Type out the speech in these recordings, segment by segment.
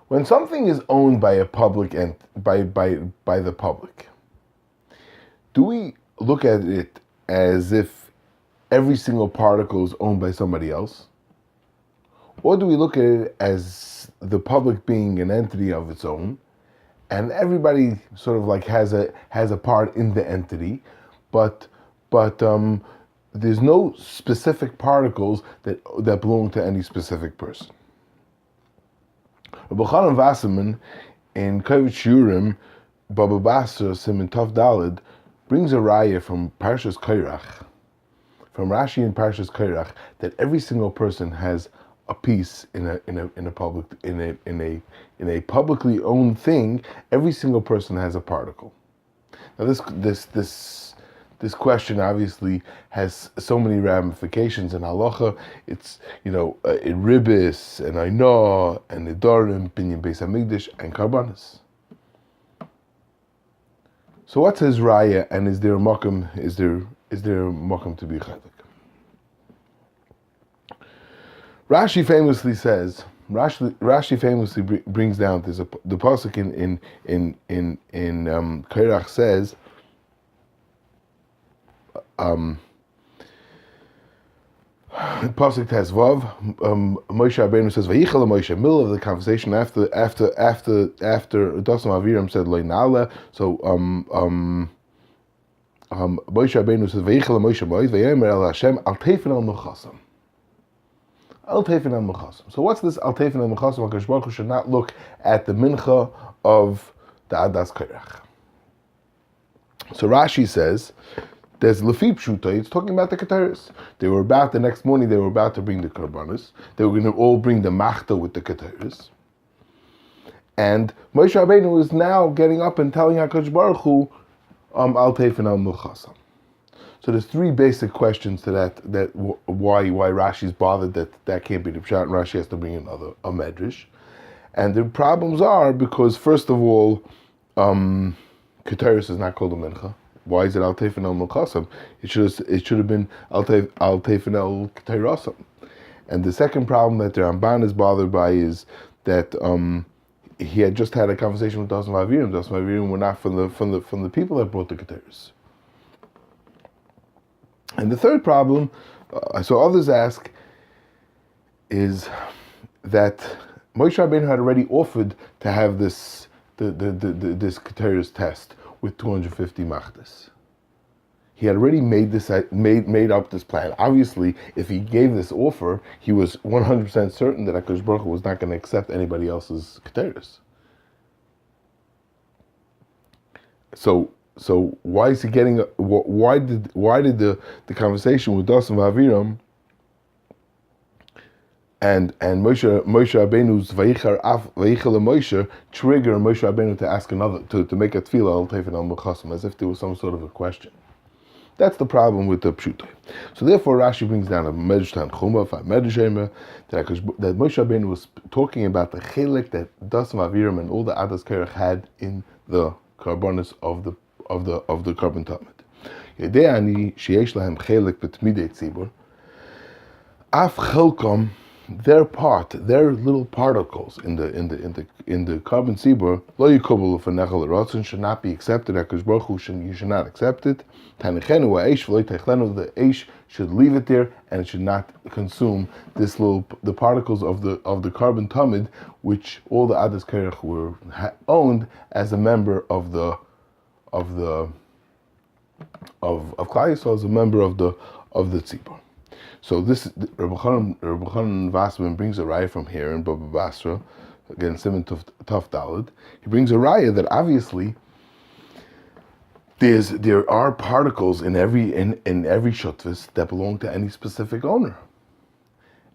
When something is owned by a public and by the public, do we look at it as if every single particle is owned by somebody else? Or do we look at it as the public being an entity of its own, and everybody sort of like has a part in the entity, but there's no specific particles that belong to any specific person? Rav Elchonan Wasermann in Karbon Tzibur, Baba Basra, Siman Tov Daled, brings a raya from Parshas Korach, from Rashi in Parshas Korach, that every single person has a piece in a publicly owned thing. Every single person has a particle. Now this question obviously has so many ramifications in halacha. It's, in ribis and ainah and nidarim, binyan beis hamikdash and karbanis. So what's his raya, and is there a makom? Is there a makom to be chaylik? Rashi famously says. Rashi famously brings down the pasuk in Korach says. Pasuk has Vav. Moshe Rabbeinu says Vayichel Moshe. Middle of the conversation after Dasam Aviram said Lo Nala. So Moshe Rabbeinu says Vayichel Moshe Moed Vayomer El Hashem Al Teifen El Mechasam. Al Teifen El Mechasam. So what's this Al Teifen El Mechasam? HaKadosh Baruch Hu should not look at the mincha of the Adas Korach. So Rashi says, there's Lefi Pshuta, it's talking about the Keteris. The next morning they were about to bring the Karbanis. They were going to all bring the Machta with the Keteris. And Moshe Rabbeinu is now getting up and telling HaKadosh Baruch Hu, Al Teifen El Mechasam. So there's three basic questions to that why Rashi's bothered that can't be the Pshat, and Rashi has to bring another a Medrash. And the problems are because, first of all, Keteris is not called a Mincha. Why is it Al Teifen El Mechasam? It should have been Al Teifen El Keterasam. And the second problem that the Ramban is bothered by is that he had just had a conversation with Dasam Aviram. Dasam Aviram were not from the people that brought the Keteris. And the third problem, so others ask, is that Moshe Rabbeinu had already offered to have this Keteris test with 250 machtas. He had already made up this plan. Obviously, if he gave this offer, he was 100% certain that HaKadosh Baruch Hu was not going to accept anybody else's Keteris. So why is he getting? Why did the conversation with Dasam Aviram and Moshe Rabbeinu's Vayichel Moshe trigger Moshe Rabbeinu to ask another to make a tefillah Al Teifen El Mechasam, as if there was some sort of a question? That's the problem with the pshuta. So therefore, Rashi brings down a Medrash Tanchumah, VaMedrash that Moshe Rabbeinu was talking about the chelik that Dasam Aviram and all the Adas Korach had in the karbonis of the Karbon Tzibur. יודע שיש להם חלק בתמידי צבור. אף חלקם, their little particles in the Karbon Tzibur, לא יקובל לפניך לרצון, should not be accepted. HaKadosh Baruch Hu, you should not accept it. תניחנו האש ולא תאכלנו, the ash should leave it there and it should not consume the particles of the Karbon Tzibur, which all the Adas Korach were owned as a member of Klal Yisrael, as a member of the Tzibur. So this Rav Elchonan Wasermann brings a raya from here in Baba Basra, again Siman Tov Daled. He brings a raya that obviously there are particles in every shutvis that belong to any specific owner,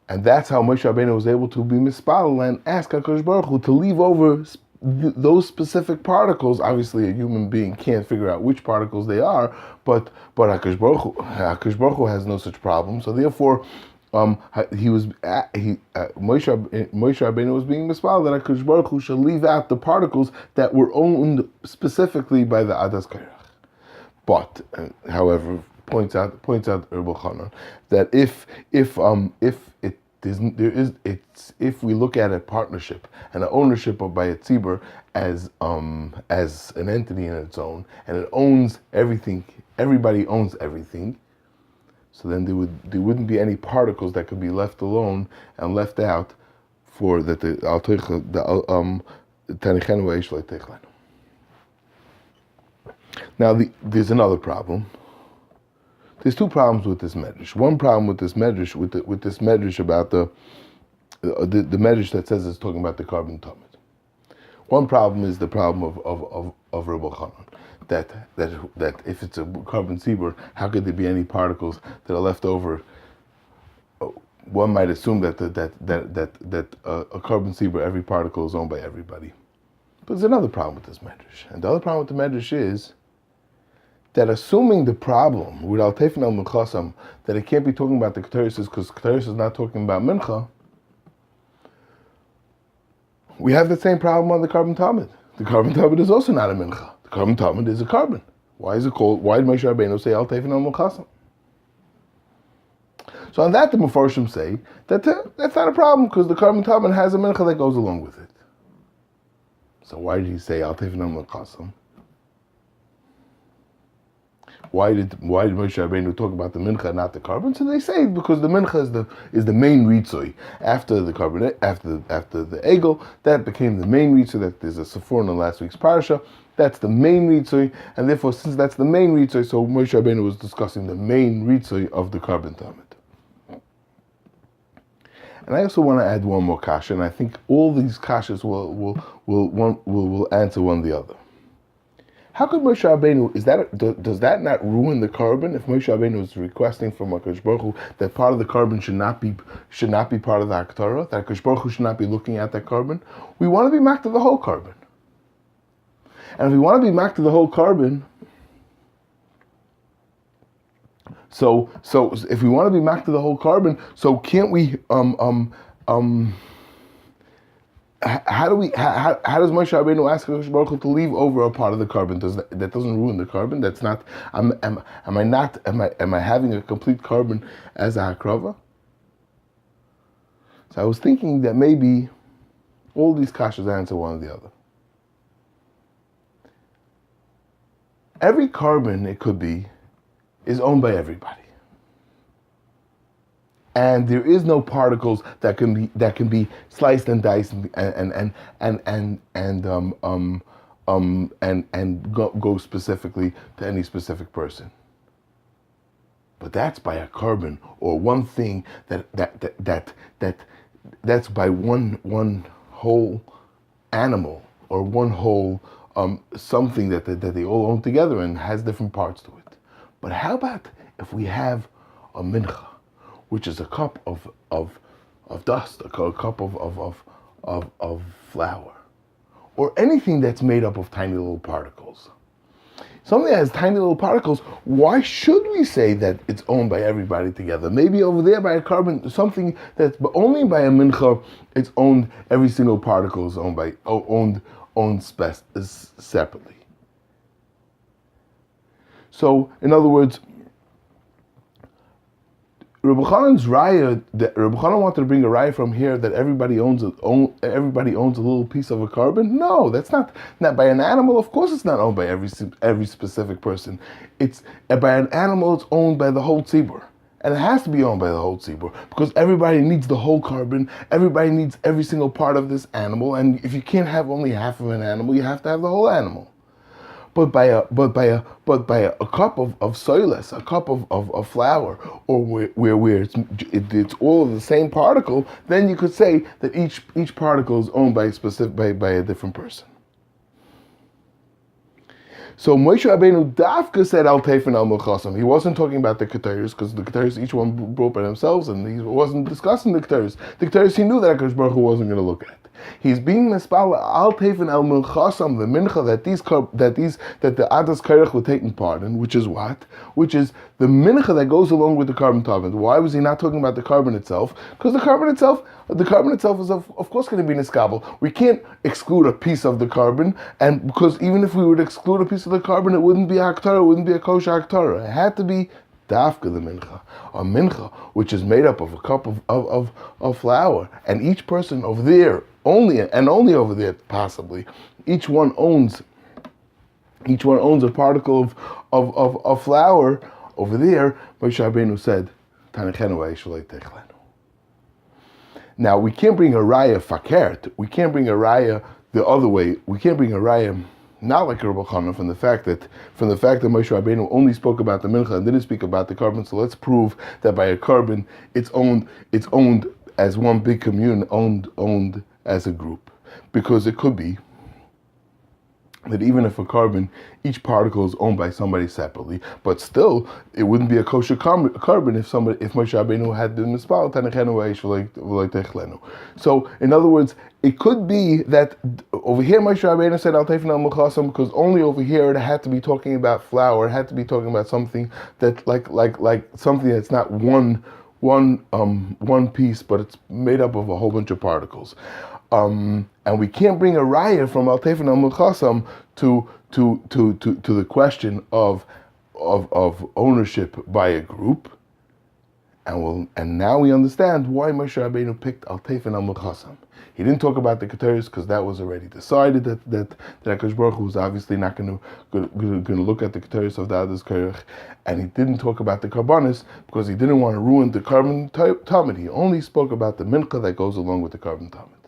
and that's how Moshe Rabbeinu was able to be mispal and ask HaKadosh Baruch Hu to leave over those specific particles. Obviously, a human being can't figure out which particles they are, but HaKadosh Baruch Hu has no such problem. So therefore, Moshe Rabbeinu was being mispal that HaKadosh Baruch Hu should leave out the particles that were owned specifically by the Adas Korach. But, however, points out Rav Elchonan that if it if we look at a partnership and an ownership by a tzibur as an entity in its own, and it owns everything, everybody owns everything, so then there wouldn't be any particles that could be left alone and left out for that the tenichenu. Now there's another problem. There's two problems with this medrash. One problem with this medrash, with this medrash about the medrash that says it's talking about the Karbon Tzibur. One problem is the problem of Rav Elchonan, that if it's a Karbon Tzibur, how could there be any particles that are left over? One might assume that a Karbon Tzibur, every particle is owned by everybody. But there's another problem with this medrash, and the other problem with the medrash is that assuming the problem with tenichenu that it can't be talking about the keteris because keteris is not talking about mincha, we have the same problem on the Karbon Tzibur. The Karbon Tzibur is also not a mincha. The Karbon Tzibur is a carbon. Why is it called? Why did Moshe Rabbeinu say tenichenu? So on that, the Mefarshim say that that's not a problem because the Karbon Tzibur has a mincha that goes along with it. So why did he say tenichenu? Why did Moshe Rabbeinu talk about the mincha, not the carbon? So they say because the mincha is the main ritzoy after the carbon, after the egel. That became the main ritzoy. That there's a sefur in last week's parsha. That's the main ritzoy, and therefore, since that's the main ritzoy, so Moshe Rabbeinu was discussing the main ritzoy of the Karbon Tzibur. And I also want to add one more kasha, and I think all these kashas will answer one the other. How could Moshe Rabbeinu, does that not ruin the carbon? If Moshe Rabbeinu is requesting from HaKadosh Baruch Hu that part of the carbon should not be part of the Haktorah, that HaKadosh Baruch Hu should not be looking at that carbon, we want to be makta the whole carbon. And if we want to be makta the whole carbon, so if we want to be makta the whole carbon, so can't we how does Moshe Rabbeinu ask HaKadosh Baruch Hu to leave over a part of the carbon? That doesn't ruin the carbon? That's not. Am I having a complete carbon as a hakrava? So I was thinking that maybe all these kashas answer one or the other. Every carbon it could be is owned by everybody. And there is no particles that can be sliced and diced and go specifically to any specific person. But that's by a carbon or one thing that's by one whole animal or one whole something that they all own together and has different parts to it. But how about if we have a mincha, which is a cup of dust, a cup of flour, or anything that's made up of tiny little particles. Something that has tiny little particles, why should we say that it's owned by everybody together? Maybe over there by a carbon, something that's only by a mincha, it's owned, every single particle is owned separately. So, in other words, Rav Elchonan's raya, Rav Elchonan wanted to bring a raya from here that everybody owns a little piece of a carbon. No, that's not by an animal. Of course, it's not owned by every specific person. It's by an animal. It's owned by the whole tzibur, and it has to be owned by the whole tzibur because everybody needs the whole carbon. Everybody needs every single part of this animal, and if you can't have only half of an animal, you have to have the whole animal. But by a cup of soiles, a cup of flour, or where it's all of the same particle, then you could say that each particle is owned by a different person. So Moshe Rabbeinu Dafka said al tefen al melchasam. He wasn't talking about the keteris because the keteris each one brought by themselves, and he wasn't discussing the keteris. The keteris he knew that HaKadosh Baruch Hu wasn't going to look at. He's being mispal al tefen al melchasam, the mincha that the adas Korach were taking part in, which is what? Which is the mincha that goes along with the Karbon Tzibur. Why was he not talking about the carbon itself? Because the carbon itself is of course going to be niskabel. We can't exclude a piece of the carbon, and because even if we would exclude a piece of the carbon, it wouldn't be a haktarah, it wouldn't be a kosher haktarah. It had to be dafka the mincha, a mincha which is made up of a cup of flour, and each person over there, only over there possibly, each one owns a particle of flour over there. Moshe Rabbeinu said, tenichenu. Now we can't bring a raya fakert. We can't bring a raya the other way. We can't bring a raya not like Rav Elchonan from the fact that Moshe Rabbeinu only spoke about the mincha and didn't speak about the carbon. So let's prove that by a carbon it's owned as one big commune, owned as a group, because it could be that even if a carbon, each particle is owned by somebody separately, but still it wouldn't be a kosher carbon if Moshe Rabbeinu had been mispal tenichenu. So in other words, it could be that over here Moshe Rabbeinu said al tefnal mechasam because only over here it had to be talking about flour, it had to be talking about something that like something that's not one piece, but it's made up of a whole bunch of particles. And we can't bring a raya from al tefin al muchasam to the question of ownership by a group. And now we understand why Moshe Rabbeinu picked al tefin al muchasam. He didn't talk about the keteris because that was already decided that HaKadosh Baruch Hu was obviously not going to look at the keteris of the others Korach, and he didn't talk about the karbonis because he didn't want to ruin the carbon tamid. He only spoke about the mincha that goes along with the carbon tamid.